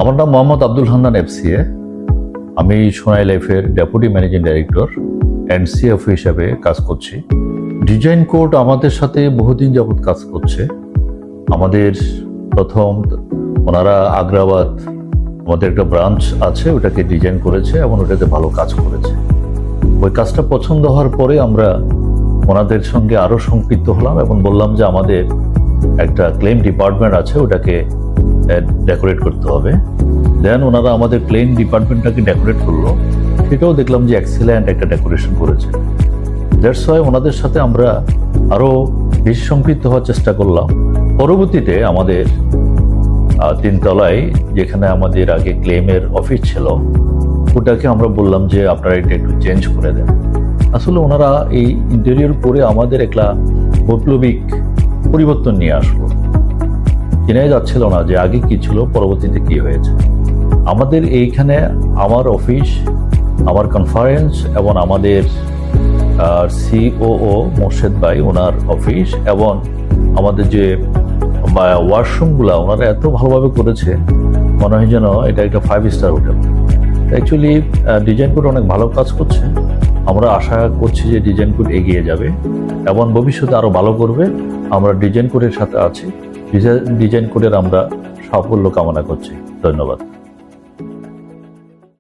আমার নাম মোহাম্মদ আব্দুল হান্নান এফসিএ। আমি সোনাই লাইফের ডেপুটি ম্যানেজিং ডাইরেক্টর এনসিএফ হিসাবে কাজ করছি। ডিজাইন কোড আমাদের সাথে বহুদিন যাবৎ কাজ করছে। আমাদের প্রথম ওনারা আগ্রাবাদ আমাদের একটা ব্রাঞ্চ আছে, ওটাকে ডিজাইন করেছে এবং ওটাতে ভালো কাজ করেছে। ওই কাজটা পছন্দ হওয়ার পরে আমরা ওনাদের সঙ্গে আরও সম্পৃক্ত হলাম এবং বললাম যে আমাদের একটা ক্লেম ডিপার্টমেন্ট আছে, ওটাকে ডেকোরেট করতে হবে। দেন ওনারা আমাদের ক্লেম ডিপার্টমেন্টটাকে ডেকোরেট করলো, সেটাও দেখলাম যে এক্সিলেন্ট একটা ডেকোরেশন করেছে। দ্যাটস ওয়াই ওনাদের সাথে আমরা আরও বেশি সম্পৃক্ত হওয়ার চেষ্টা করলাম। পরবর্তীতে আমাদের 3 তলায় যেখানে আমাদের আগে ক্লেমের অফিস ছিল, ওটাকে আমরা বললাম যে আপনারা এটা একটু চেঞ্জ করে দেন। আসলে ওনারা এই ইন্টেরিয়র করে আমাদের একটা বৈপ্লবিক পরিবর্তন নিয়ে আসলো। চেনাই যাচ্ছিল না যে আগে কি ছিল, পরবর্তীতে কি হয়েছে। আমাদের এইখানে আমার অফিস, আমার কনফারেন্স এবং আমাদের সিওও মোর্শেদ ভাই ওনার অফিস এবং আমাদের যে ওয়াশরুমগুলো ওনারা এত ভালোভাবে করেছে, মনে হয় যেন এটা একটা 5 star hotel. Actually design code অনেক ভালো কাজ করছে। আমরা আশা করছি যে ডিজাইন কোড এগিয়ে যাবে এবং ভবিষ্যতে আরও ভালো করবে। আমরা ডিজাইন কোডের সাথে আছি। ডিজাইন কোডের আমরা সাফল্য কামনা করছি। ধন্যবাদ।